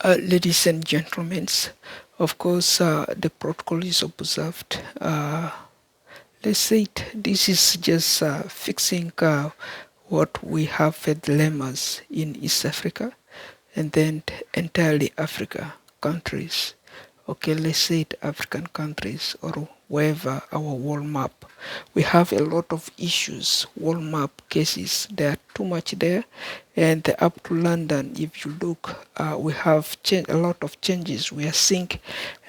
Ladies and gentlemen, of course, the protocol is observed. Let's say this is just fixing what we have for dilemmas in East Africa and then entirely Africa countries. Okay, let's say African countries or wherever our world map. We have a lot of issues, world map cases. There are too much there, and up to London, if you look, we have a lot of changes. We are seeing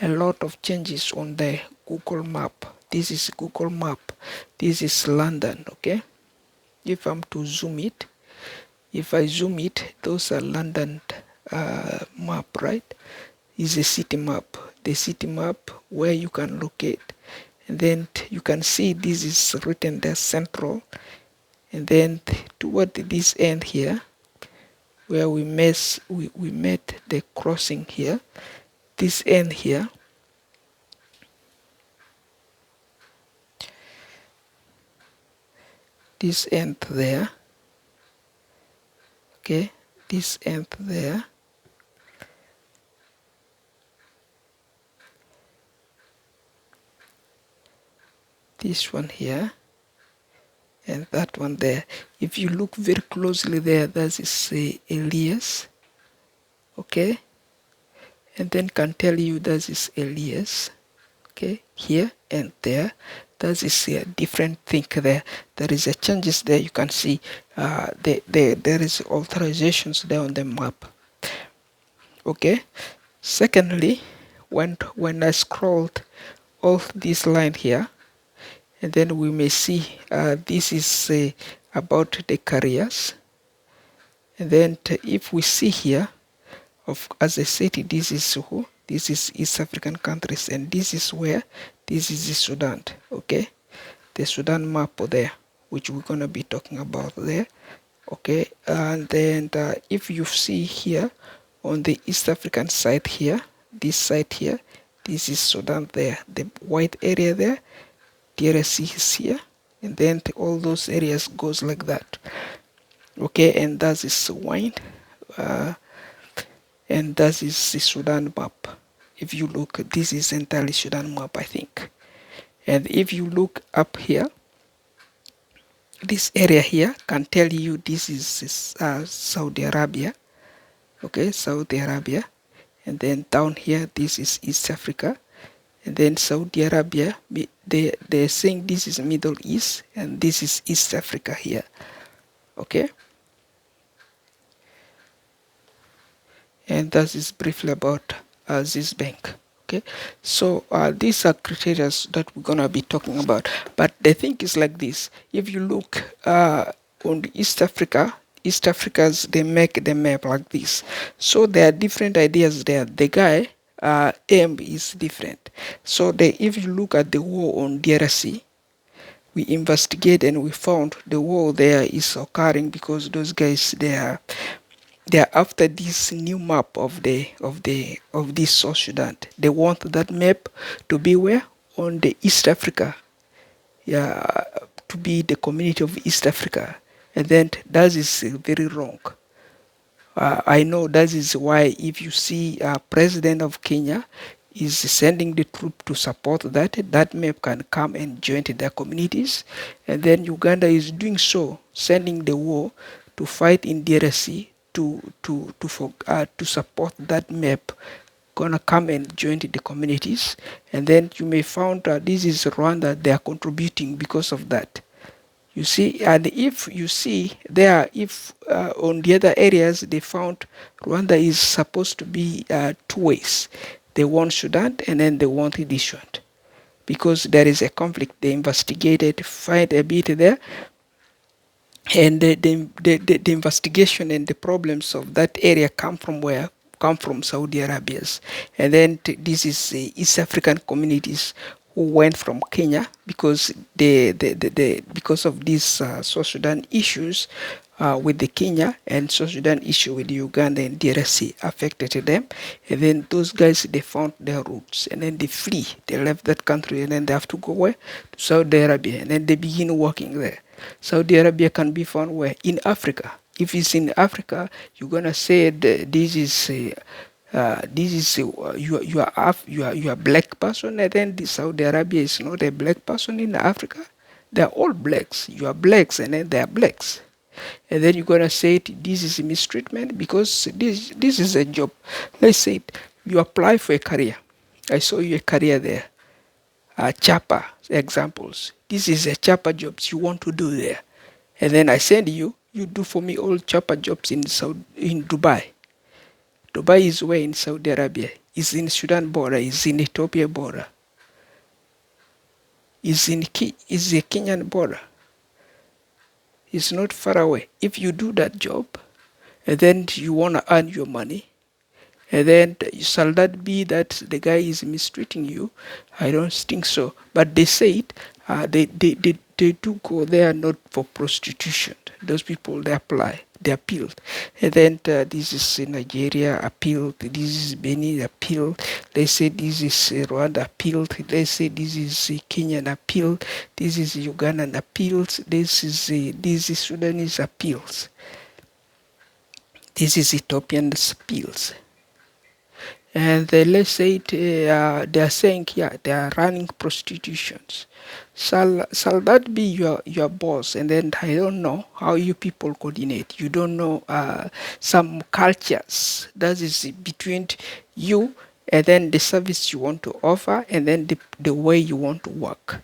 a lot of changes on the Google map. This is Google map. This is London. Okay, if I'm to zoom it, if I zoom it, those are London map, right? Is a city map. The city map where you can locate, and then you can see this is written there central, and then toward this end here, where we met the crossing here, this end here, this end there, okay, this end there, this one here, and that one there. If you look very closely there, that is Elias, okay, and then can tell you that is Elias, okay, here and there. That is a different thing there. There is a changes there. You can see there is authorizations there on the map. Okay. Secondly, when I scrolled off this line here, and then we may see this is about the careers, and then if we see here, as I said, this is who? This is East African countries, and this is where, this is the Sudan, okay? The Sudan map there, which we're gonna be talking about there, okay? And then if you see here on the East African side here, this side here, this is Sudan there, the white area there, DRC is here, and then all those areas goes like that, okay? And that is wine. And that is the Sudan map. If you look, this is entirely Sudan map, I think. And if you look up here, this area here can tell you this is Saudi Arabia, okay, Saudi Arabia. And then down here, this is East Africa. And then Saudi Arabia, they're saying this is Middle East, and this is East Africa here, okay. And that is briefly about this bank. Okay, so these are criteria that we're gonna be talking about. But the thing is like this: if you look on the East Africa, East Africans, they make the map like this. So there are different ideas there. The guy aim is different. So if you look at the war on DRC, we investigate and we found the war there is occurring because those guys they are after this new map of this South Sudan. They want that map to be where? On the East Africa. Yeah, to be the community of East Africa. And then that is very wrong. I know that is why if you see President of Kenya is sending the troop to support that map can come and join their communities. And then Uganda is doing so, sending the war to fight in DRC to support that map gonna come and join the communities. And then you may found this is Rwanda, they are contributing because of that, you see. And if you see there, if on the other areas they found Rwanda is supposed to be two ways. They want Sudan and then they want this one, because there is a conflict. They investigated, find a bit there, and the investigation and the problems of that area come from where? Come from Saudi Arabia's. And then this is East African communities who went from Kenya because because of these South Sudan issues with the Kenya and South Sudan issue with Uganda and DRC affected them. And then those guys, they found their roots and then they flee. They left that country and then they have to go where? To Saudi Arabia, and then they begin working there. Saudi Arabia can be found where? In Africa. If it's in Africa, you're gonna say this is This is you are black person, and then Saudi Arabia is not a black person in Africa. They are all blacks. You are blacks, and then they are blacks. And then you're gonna say this is mistreatment because this is a job. Let's say you apply for a career. I saw you a career there. Chapa examples. This is a chapa jobs you want to do there, and then I send you. You do for me all chapa jobs in Dubai. Dubai is where in Saudi Arabia. Is in Sudan border. Is in Ethiopia border. Is the Kenyan border. It's not far away. If you do that job, and then you wanna earn your money, and then shall that be that the guy is mistreating you? I don't think so. But they said they do go there not for prostitution. Those people they apply, they appealed. And then this is Nigeria appealed, this is Benin appealed, they say this is Rwanda appealed, they say this is Kenyan appealed, this is Ugandan appeals, this is Sudanese appeals, this is Ethiopian appeals. And let's say they are saying, yeah, they are running prostitutions. Shall that be your boss? And then I don't know how you people coordinate. You don't know some cultures that is between you and then the service you want to offer and then the way you want to work.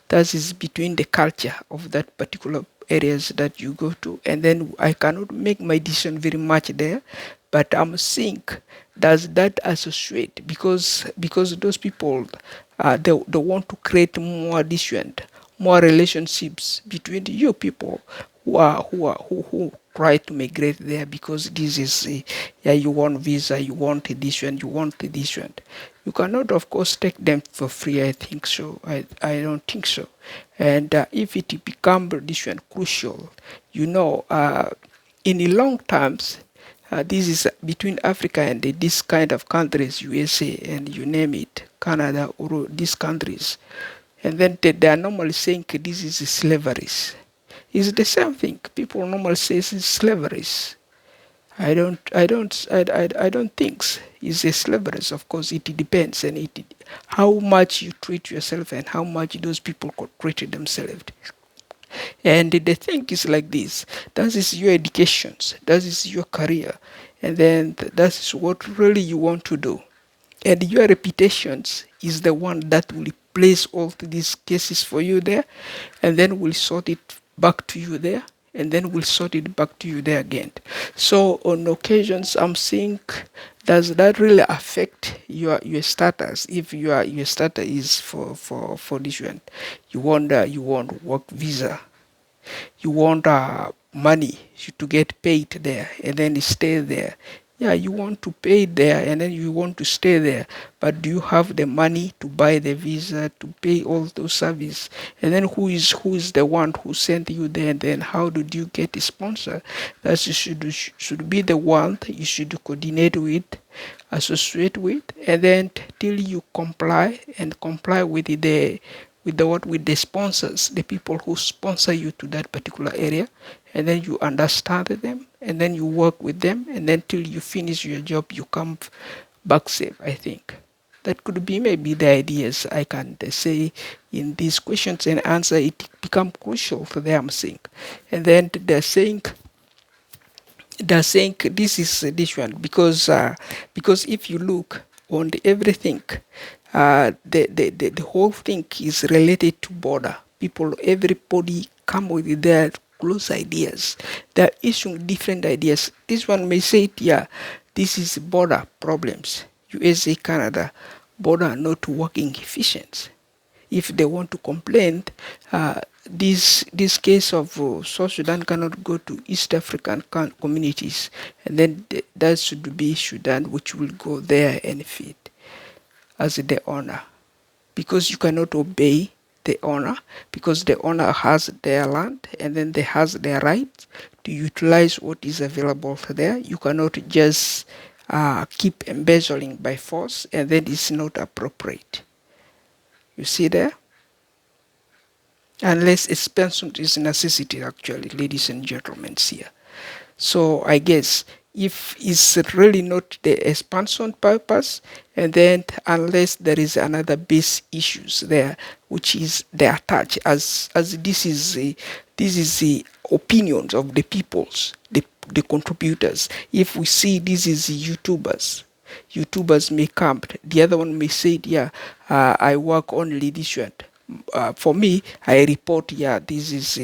That is between the culture of that particular areas that you go to, and then I cannot make my decision very much there, but I'm seeing does that associate because those people they want to create more addition, more relationships between you people who try to migrate there because this is yeah, you want visa, you want edition, you want edition. You cannot of course take them for free. I think so. I don't think so. And if it become edition crucial, you know, in the long terms, this is between Africa and this kind of countries, USA and you name it, Canada or these countries. And then they are normally saying this is slavery. It's the same thing. People normally say it's slavery. I don't think it's a slavery. Of course, it depends and how much you treat yourself and how much those people could treat themselves. And the thing is like this: that is your education, that is your career, and then that is what really you want to do. And your reputation is the one that will place all these cases for you there, and then will sort it back to you there, and then will sort it back to you there again. So on occasions, I'm seeing, does that really affect your status? If your status is for this one, you want work visa, you want money to get paid there and then stay there. Yeah, you want to pay there and then you want to stay there, but do you have the money to buy the visa, to pay all those services? And then who is the one who sent you there? And then how did you get a sponsor? That you should be the one that you should coordinate with, associate with, and then till you comply with the sponsors, the people who sponsor you to that particular area, and then you understand them, and then you work with them, and then till you finish your job, you come back safe. I think that could be maybe the ideas I can say in these questions and answer. It become crucial for them, I think, and then they're saying this is this one because if you look on everything, the whole thing is related to border. People, everybody come with their close ideas. They're issuing different ideas. This one may say, yeah, this is border problems. USA, Canada, border not working efficient. If they want to complain, this case of South Sudan cannot go to East African communities, and then that should be Sudan, which will go there and feed as the owner, because you cannot obey the owner, because the owner has their land and then they has their right to utilize what is available there. You cannot just keep embezzling by force, and then it's not appropriate. You see there? Unless expansion is necessity, actually, ladies and gentlemen, here. So I guess if it's really not the expansion purpose, and then unless there is another base issues there, which is the attach, as this is the opinions of the peoples, the contributors. If we see this is YouTubers may come, the other one may say, yeah, I work only this one. For me, I report, yeah, this is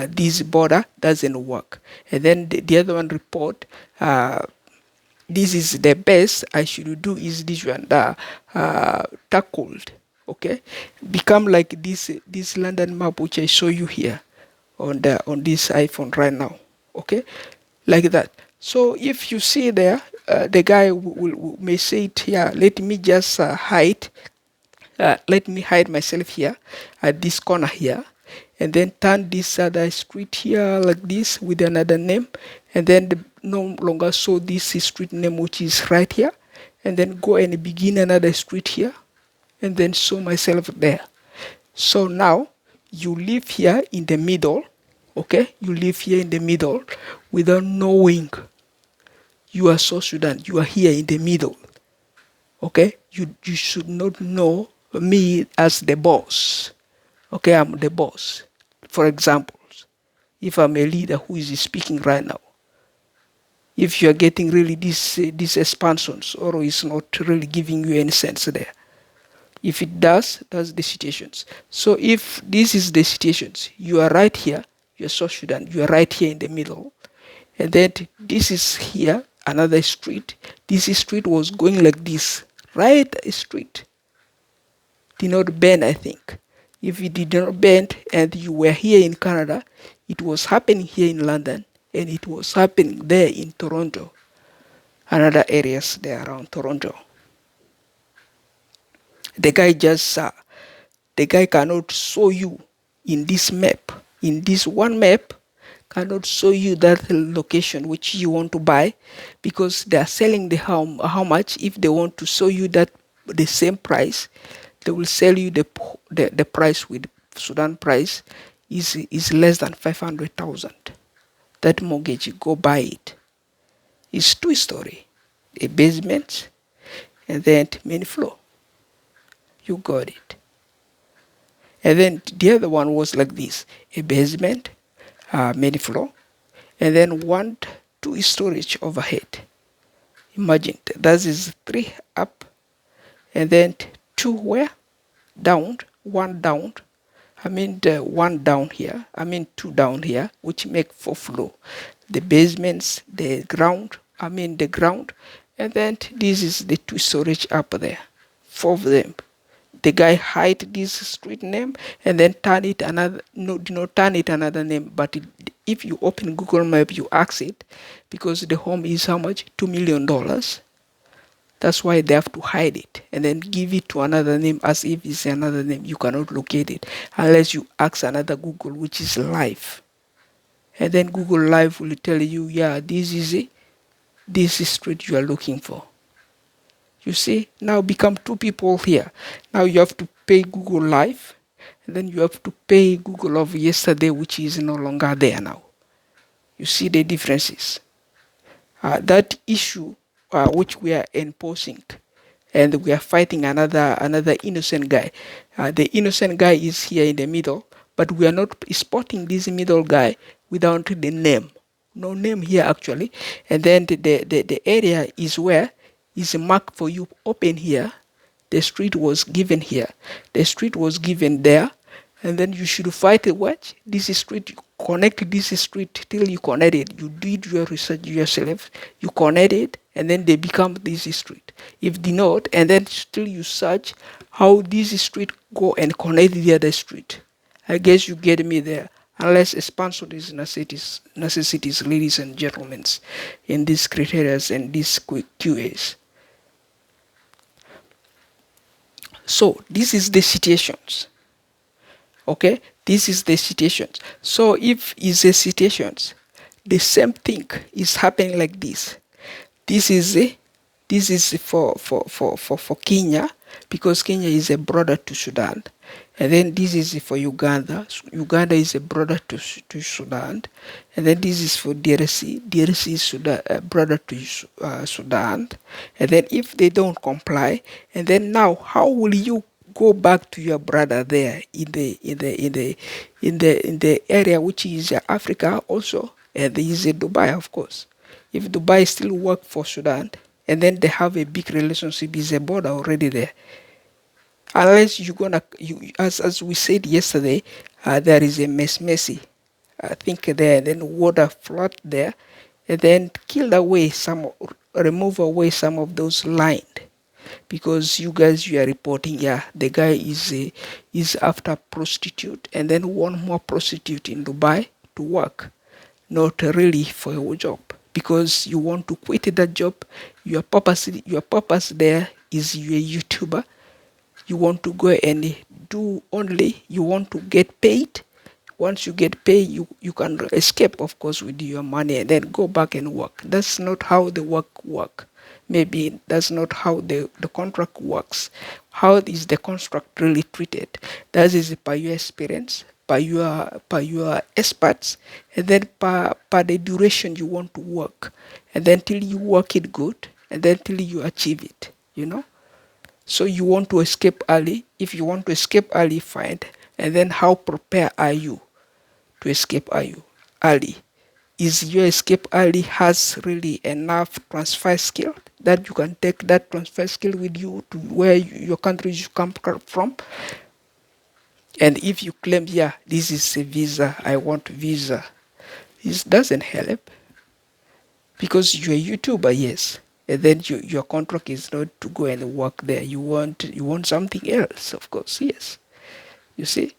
this border doesn't work, and then the other one report, this is the best I should do is this one, tackled. Okay, become like this London map which I show you here on this iPhone right now. Okay, like that. So if you see there, the guy may say it here. Let me just hide. Let me hide myself here at this corner here, and then turn this other street here like this with another name, and then no longer show this street name which is right here, and then go and begin another street here, and then show myself there. So now you live here in the middle. Okay, you live here in the middle without knowing you are South Sudan. You are here in the middle. Okay, you should not know me as the boss. Okay, I'm the boss. For example, if I'm a leader who is speaking right now, if you are getting really these expansions, or is not really giving you any sense there. If it does, that's the situations. So if this is the situations, you are right here, you're South Sudan, you are right here in the middle, and then this is here, another street. This street was going like this, right street. Did not bend, I think. If it did not bend and you were here in Canada, it was happening here in London, and it was happening there in Toronto, and other areas there around Toronto. The guy cannot show you in this map, in this one map, cannot show you that location which you want to buy, because they are selling the how much. If they want to show you that the same price, they will sell you the price with Sudan price is less than 500,000. That mortgage, you go buy it. It's 2-story, a basement, and then main floor. You got it. And then the other one was like this: a basement, main floor, and then 2 storage overhead. Imagine that is 3 up, and then 2 where? Down, 1 down. I mean the 1 down here. I mean 2 down here, which make 4 floor. The basements, the ground. I mean the ground, and then this is the 2 storage up there. 4 of them. The guy hide this street name and then turn it another. No, do not turn it another name. But if you open Google Map, you ask it, because the home is how much? $2 million. That's why they have to hide it and then give it to another name as if it's another name. You cannot locate it unless you ask another Google, which is live. And then Google Live will tell you, yeah, this is it. This is street you are looking for. You see, now become 2 people here. Now you have to pay Google Live, and then you have to pay Google of yesterday, which is no longer there now. You see the differences. That issue which we are imposing, and we are fighting another innocent guy. The innocent guy is here in the middle, but we are not spotting this middle guy without the name. No name here actually. And then the area is where is marked for you open here. The street was given here. The street was given there. And then you should fight what? This street, you connect this street till you connect it. You did your research yourself, you connect it, and then they become this street. If they not, and then still you search how this street go and connect the other street. I guess you get me there. Unless expansion is necessities, ladies and gentlemen, in these criteria and these quick QAs. So this is the situations. Okay, this is the situations. So if is the situations, the same thing is happening like this. This is for Kenya. because Kenya is a border to Sudan. And then this is for Uganda. Uganda is a border to Sudan. And then this is for DRC. DRC is Sudan, brother to Sudan. And then if they don't comply, and then now how will you go back to your brother there in the area which is Africa also, and there is a Dubai, of course. If Dubai still work for Sudan, and then they have a big relationship, is a border already there. Unless as we said yesterday, there is a messy, I think there, and then water flood there, and then remove away some of those lines, because you are reporting, yeah, the guy is after prostitute, and then one more prostitute in Dubai to work, not really for a job, because you want to quit that job. Your purpose there is you're a YouTuber. You want to go and do only, you want to get paid. Once you get paid, you can escape, of course, with your money, and then go back and work. That's not how the work. Maybe that's not how the contract works. How is the contract really treated? That is by your experience, by your experts, and then per the duration you want to work, and then till you work it good, and then till you achieve it. So you want to escape early. If you want to escape early, fine. And then how prepared are you to escape early? Is your escape early has really enough transfer skill that you can take that transfer skill with you to where your country you come from? And if you claim, yeah, this is a visa, I want visa, it doesn't help, because you're a YouTuber, yes. And then your contract is not to go and work there. You want something else, of course, yes. You see,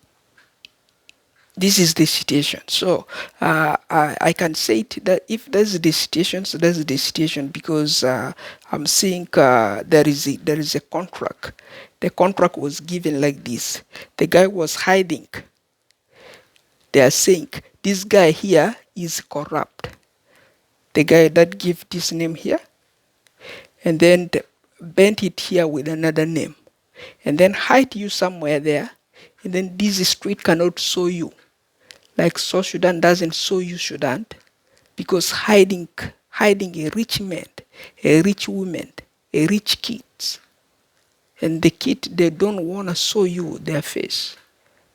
this is the situation. So I can say it that if that's the situation, so that's the situation, because I'm seeing there is a contract. The contract was given like this. The guy was hiding. They are saying this guy here is corrupt. The guy that give this name here, and then bend it here with another name, and then hide you somewhere there, and then this street cannot show you, like South Sudan doesn't show you Sudan, because hiding a rich man, a rich woman, a rich kids, and the kid, they don't want to show you their face,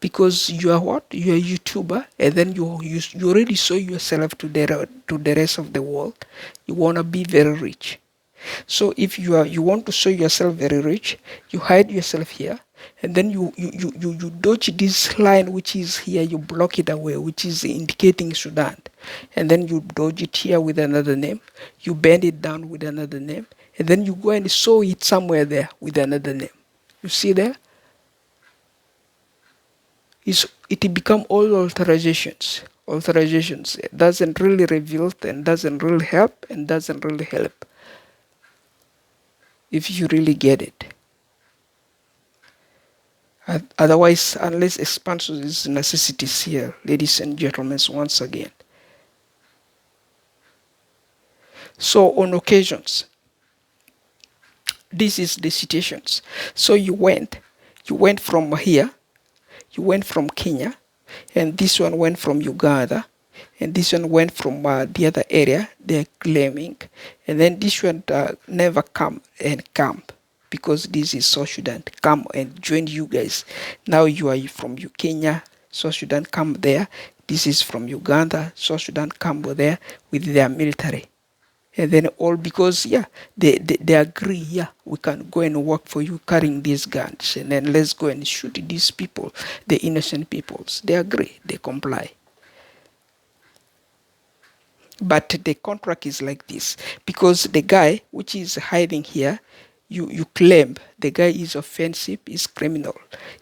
because you are what? You are a YouTuber, and then you already show yourself to the rest of the world. You want to be very rich. So if you want to show yourself very rich, you hide yourself here, and then you dodge this line which is here, you block it away, which is indicating Sudan, and then you dodge it here with another name, you bend it down with another name, and then you go and show it somewhere there with another name. You see there? It become all authorizations. It doesn't really reveal and doesn't really help and doesn't really help, if you really get it. Otherwise, unless expansion is necessities here, ladies and gentlemen, once again. So on occasions, this is the situations. So you went from here, you went from Kenya, and this one went from Uganda, and this one went from the other area they're claiming, and then this one never come and camp, because this is South Sudan, come and join you guys. Now you are from Kenya, South Sudan come there. This is from Uganda, South Sudan come there with their military. And then all because, yeah, they agree, yeah, we can go and work for you carrying these guns, and then let's go and shoot these people, the innocent peoples. They agree, they comply. But the contract is like this, because the guy which is hiding here, you claim the guy is offensive, is criminal,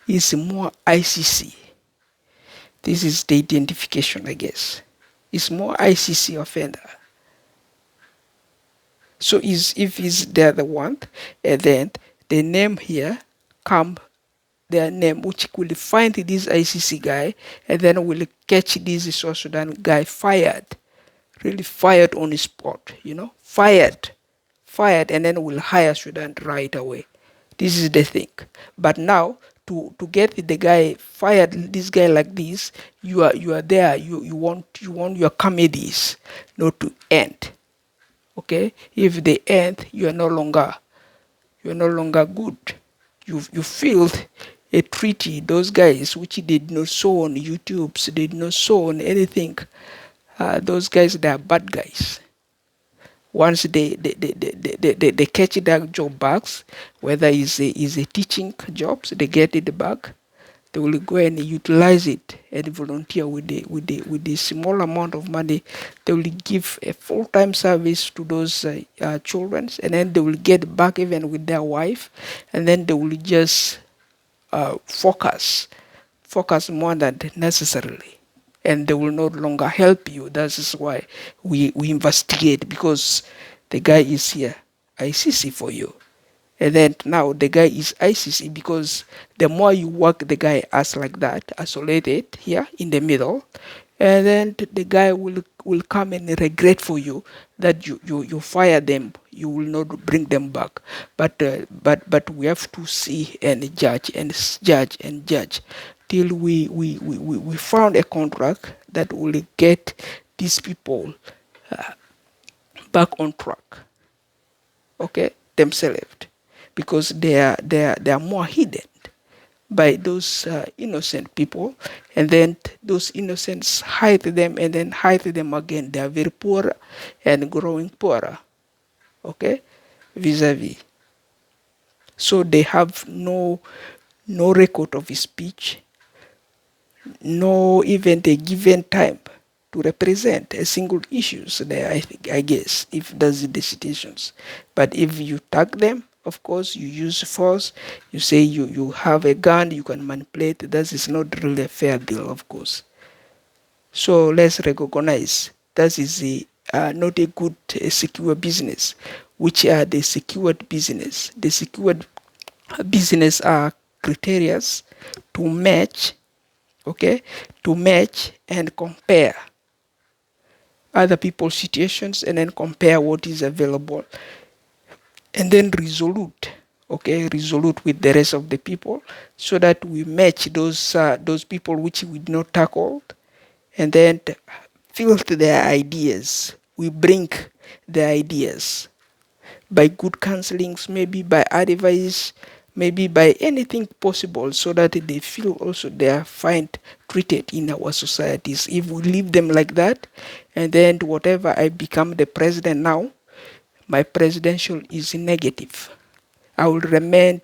is more ICC. This is the identification, I guess. Is more ICC offender. So if is the other one, and then the name here come their name, which will find this ICC guy, and then will catch this South Sudan guy fired, really fired on the spot, fired, and then will hire Sudan right away. This is the thing. But now to get the guy fired, this guy like this, you are there. You want your comedies not to end. Okay, if they end, you are no longer good. You failed a treaty. Those guys which did not show on YouTube, did not show on anything. Those guys, they are bad guys. Once they catch that job back, whether is a teaching jobs, they get it back. They will go and utilize it and volunteer with the small amount of money. They will give a full-time service to those children, and then they will get back even with their wife, and then they will just focus more than necessarily, and they will no longer help you. That is why we investigate, because the guy is here, ICC for you. And then now the guy is ICC because the more you work the guy as like that, isolated here in the middle, and then the guy will come and regret for you that you fire them, you will not bring them back. But we have to see and judge and judge and judge till we found a contract that will get these people back on track. Okay, themselves, because they are more hidden by those innocent people, and then those innocents hide them and then hide them again. They are very poor and growing poorer. Okay, vis-a-vis. So they have no record of speech, no even a given time to represent a single issues there, I guess, if that's the situations. But if you tag them, of course, you use force, you say you have a gun, you can manipulate, that is not really a fair deal, of course. So let's recognize that is not a good secure business, which are the secured business. The secured business are criteria to match, okay, to match and compare other people's situations, and then compare what is available, and then resolute with the rest of the people, so that we match those people which we did not tackle, and then filter their ideas. We bring the ideas by good counselings, maybe by advice, maybe by anything possible, so that they feel also they are fine treated in our societies. If we leave them like that, and then whatever I become the president now, my presidential is negative. I will remain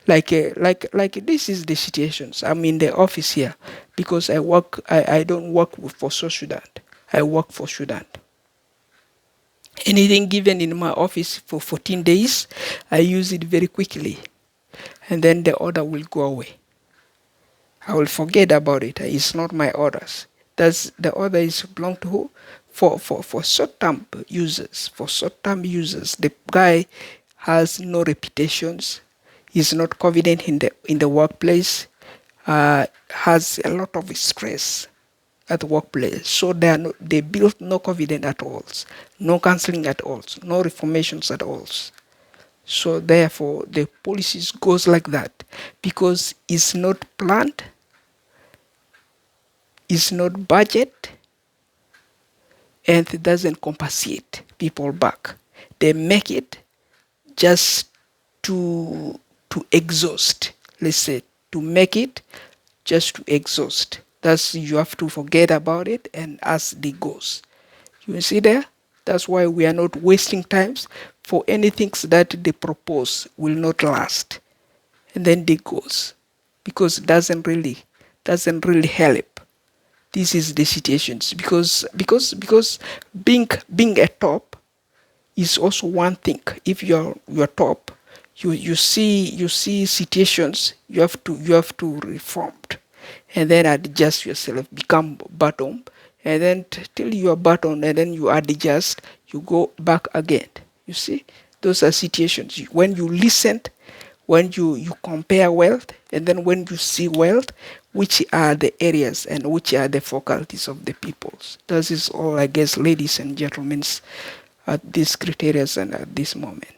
like this is the situations. I'm in the office here because I don't work for South Sudan. I work for Sudan. Anything given in my office for 14 days, I use it very quickly, and then the order will go away. I will forget about it. It's not my orders. That's the order is belong to who? For short-term users. For short-term users, the guy has no reputations. Is not confident in the workplace. Has a lot of stress at the workplace. So they build no confidence at all, no counseling at all, no reformations at all. So therefore, the policies goes like that because it's not planned, it's not budget, and it doesn't compensate people back. They make it just to exhaust. Let's say to make it just to exhaust. That's you have to forget about it and as the goes. You see there? That's why we are not wasting times for anything that they propose will not last. And then they goes. Because it doesn't really help. This is the situations. Because being a top is also one thing. If you're top, you see situations you have to reform, and then adjust yourself, become bottom, and then till you are bottom, and then you adjust, you go back again. You see, those are situations when you listen, when you compare wealth, and then when you see wealth, which are the areas and which are the faculties of the peoples. That is all, I guess, ladies and gentlemen, at these criteria and at this moment.